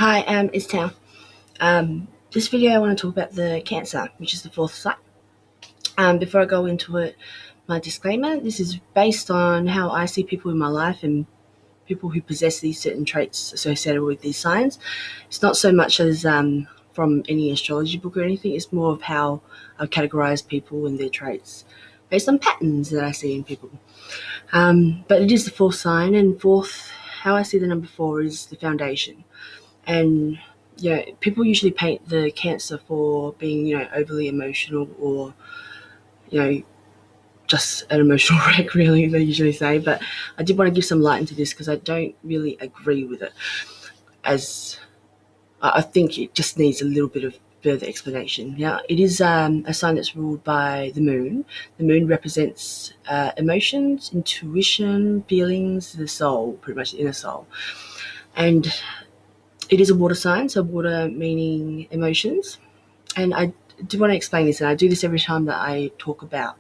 Hi, it's Tam. This video I want to talk about the cancer, which is the fourth site. Before I go into it, my disclaimer: this is based on how I see people in my life and people who possess these certain traits associated with these signs. It's not so much as from any astrology book or anything. It's more of how I categorize people and their traits based on patterns that I see in people. But it is the fourth sign, and fourth, how I see the number four is the foundation. And people usually paint the cancer for being, overly emotional or, you know, just an emotional wreck, really, they usually say. But I did want to give some light into this because I don't really agree with it. As I think it just needs a little bit of further explanation. Now, it is a sign that's ruled by the moon. The moon represents emotions, intuition, feelings, the soul, pretty much the inner soul. And it is a water sign, so water meaning emotions. And I do want to explain this, and I do this every time that I talk about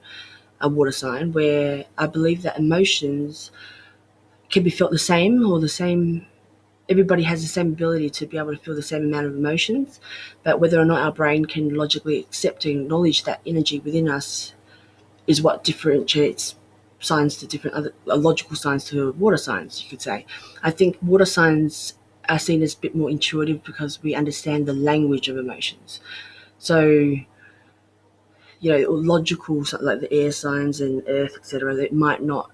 a water sign, where I believe that emotions can be felt the same, or the same. Everybody has the same ability to be able to feel the same amount of emotions, but whether or not our brain can logically accept and acknowledge that energy within us is what differentiates signs to different other logical signs to water signs, you could say. I think water signs are seen as a bit more intuitive because we understand the language of emotions. So, logical, like the air signs and earth, etc., that might not,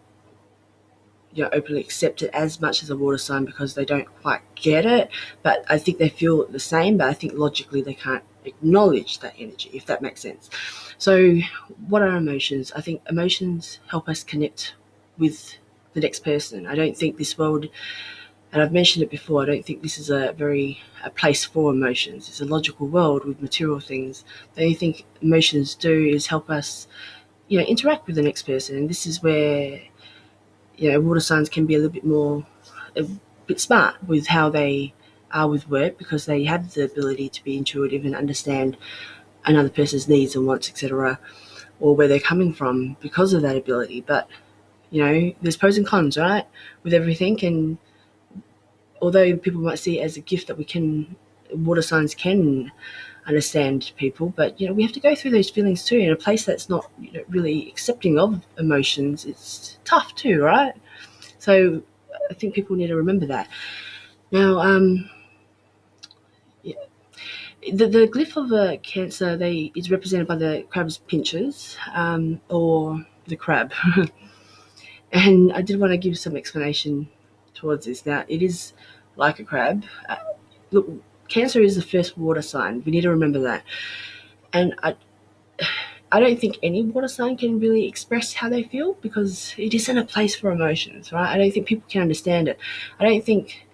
openly accept it as much as a water sign because they don't quite get it. But I think they feel the same, but I think logically they can't acknowledge that energy, if that makes sense. So, what are emotions? I think emotions help us connect with the next person. I don't think this world, and I've mentioned it before, I don't think this is a place for emotions. It's a logical world with material things. The only thing emotions do is help us, interact with the next person. And this is where, water signs can be a bit smart with how they are with work, because they have the ability to be intuitive and understand another person's needs and wants, etc., or where they're coming from because of that ability. But, there's pros and cons, right, with everything. And although people might see it as a gift that water signs can understand people, but we have to go through those feelings too. In a place that's not really accepting of emotions, it's tough too, right? So I think people need to remember that. Now, yeah, the glyph of a cancer is represented by the crab's pinchers, or the crab. And I did want to give some explanation towards this. Now, it is like a crab. Look, Cancer is the first water sign. We need to remember that. And I don't think any water sign can really express how they feel because it isn't a place for emotions, right? I don't think people can understand it. I don't think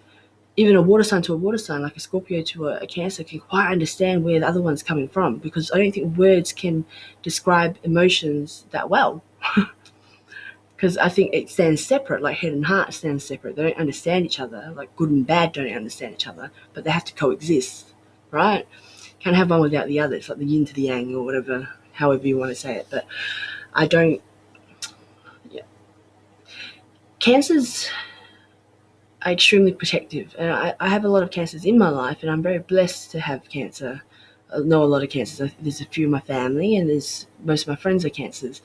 even a water sign to a water sign, like a Scorpio to a Cancer, can quite understand where the other one's coming from, because I don't think words can describe emotions that well. Because I think it stands separate, like head and heart stand separate. They don't understand each other, like good and bad don't understand each other, but they have to coexist, right? Can't have one without the other. It's like the yin to the yang, or whatever, however you want to say it. But I don't. Yeah. Cancers are extremely protective, and I have a lot of cancers in my life, and I'm very blessed to have cancer. I know a lot of cancers. There's a few in my family, and there's most of my friends are cancers,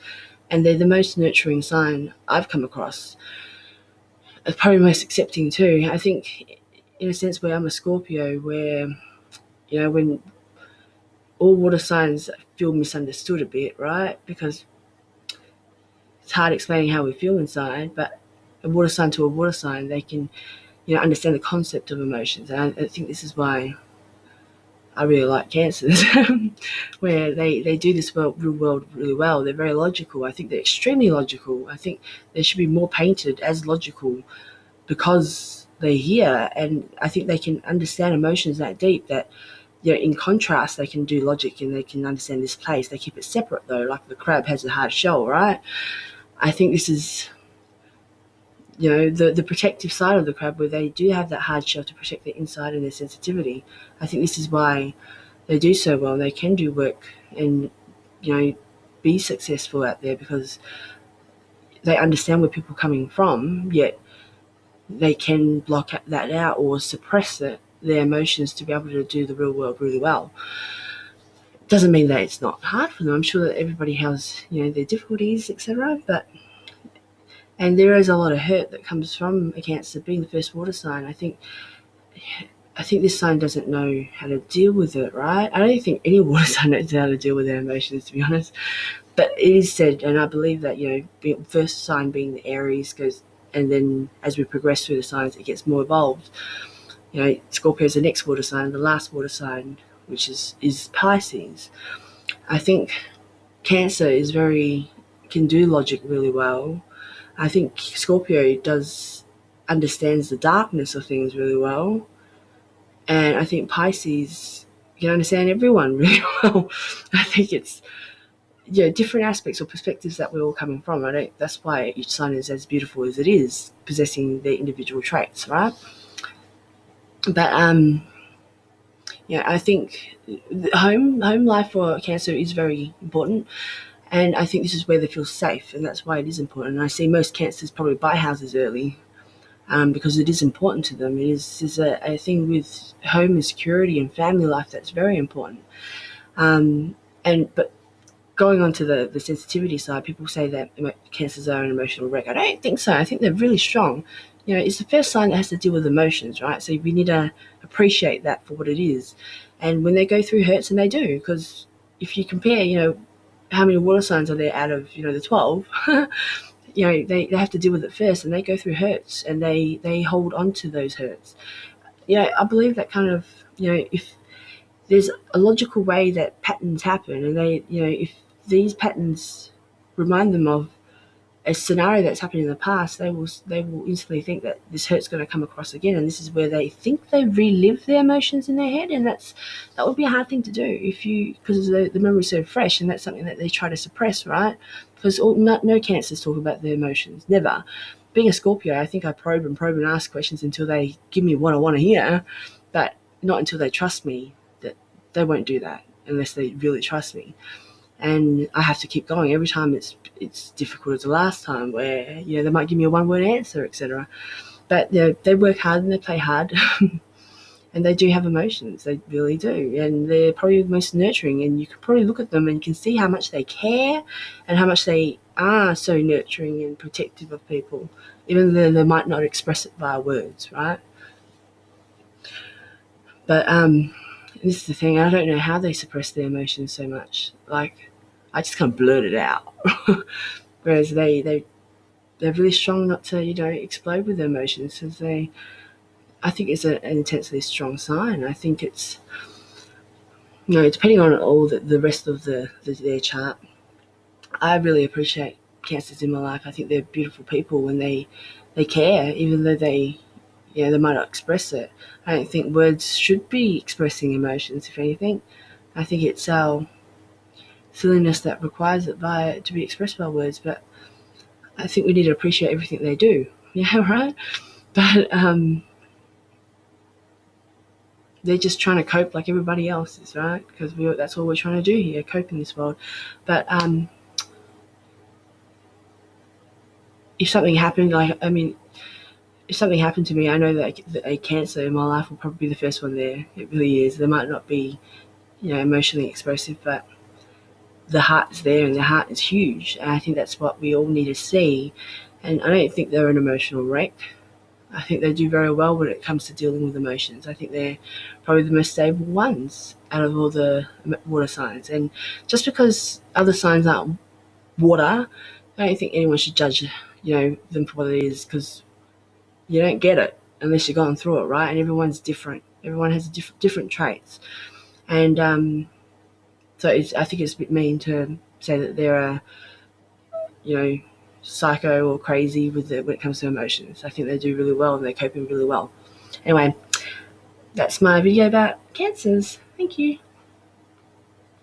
and they're the most nurturing sign I've come across. It's probably most accepting too. I think, in a sense, where I'm a Scorpio, where when all water signs feel misunderstood a bit, right? Because it's hard explaining how we feel inside, but a water sign to a water sign, they can, understand the concept of emotions. And I think this is why I really like cancers, where they do this real world really well. They're very logical. I think they're extremely logical. I think they should be more painted as logical because they're here, and I think they can understand emotions that deep that, in contrast, they can do logic and they can understand this place. They keep it separate though, like the crab has a hard shell, right? I think this is, the protective side of the crab, where they do have that hard shell to protect their inside and their sensitivity. I think this is why they do so well. They can do work and, be successful out there, because they understand where people are coming from, yet they can block that out or suppress it, their emotions to be able to do the real world really well. Doesn't mean that it's not hard for them. I'm sure that everybody has, their difficulties, etc. And there is a lot of hurt that comes from a Cancer being the first water sign. I think this sign doesn't know how to deal with it, right? I don't think any water sign knows how to deal with their emotions, to be honest. But it is said, and I believe that, first sign being the Aries goes, and then as we progress through the signs, it gets more evolved. Scorpio is the next water sign, the last water sign, which is Pisces. I think Cancer can do logic really well. I think Scorpio understands the darkness of things really well. And I think Pisces can understand everyone really well. I think it's different aspects or perspectives that we're all coming from. That's why each sign is as beautiful as it is, possessing their individual traits, right? But I think home life for Cancer is very important, and I think this is where they feel safe, and that's why it is important. And I see most Cancers probably buy houses early, because it is important to them. It is a thing with home and security and family life that's very important. But going on to the sensitivity side, people say that Cancers are an emotional wreck. I don't think so. I think they're really strong. It's the first sign that has to deal with emotions, right? So we need to appreciate that for what it is. And when they go through hurts, and they do, because if you compare, how many water signs are there out of, the 12, they have to deal with it first, and they go through hurts, and they hold on to those hurts. I believe that kind of, if there's a logical way that patterns happen, and if these patterns remind them of a scenario that's happened in the past, they will instantly think that this hurt's going to come across again, and this is where they think they relive their emotions in their head, and that would be a hard thing to do because the memory's so fresh, and that's something that they try to suppress, right? Because no Cancers talk about their emotions, never. Being a Scorpio, I think I probe and ask questions until they give me what I want to hear, but not until they trust me. That they won't do that unless they really trust me. And I have to keep going. Every time it's difficult as the last time, where they might give me a one-word answer, etc. But they work hard and they play hard, and they do have emotions. They really do, and they're probably the most nurturing. And you can probably look at them and you can see how much they care, and how much they are so nurturing and protective of people, even though they might not express it via words, right? But this is the thing. I don't know how they suppress their emotions so much. Like, I just kind of blurt it out. Whereas they're really strong not to, explode with their emotions. Because I think it's an intensely strong sign. I think it's, depending on all the rest of their chart, I really appreciate Cancers in my life. I think they're beautiful people when they care, even though they might not express it. I don't think words should be expressing emotions, if anything. I think it's our silliness that requires it to be expressed by words, but I think we need to appreciate everything they do. Yeah, right? But they're just trying to cope like everybody else is, right? Because that's all we're trying to do here, cope in this world. But if something happened, if something happened to me, I know that a Cancer in my life will probably be the first one there. It really is. They might not be, emotionally expressive, but the heart is there, and the heart is huge. And I think that's what we all need to see. And I don't think they're an emotional wreck. I think they do very well when it comes to dealing with emotions. I think they're probably the most stable ones out of all the water signs. And just because other signs aren't water, I don't think anyone should judge, them for what it is, because you don't get it unless you've gone through it, right? And everyone's different. Everyone has different traits. And so I think it's a bit mean to say that they're psycho or crazy when it comes to emotions. I think they do really well, and they're coping really well. Anyway, that's my video about Cancers. Thank you.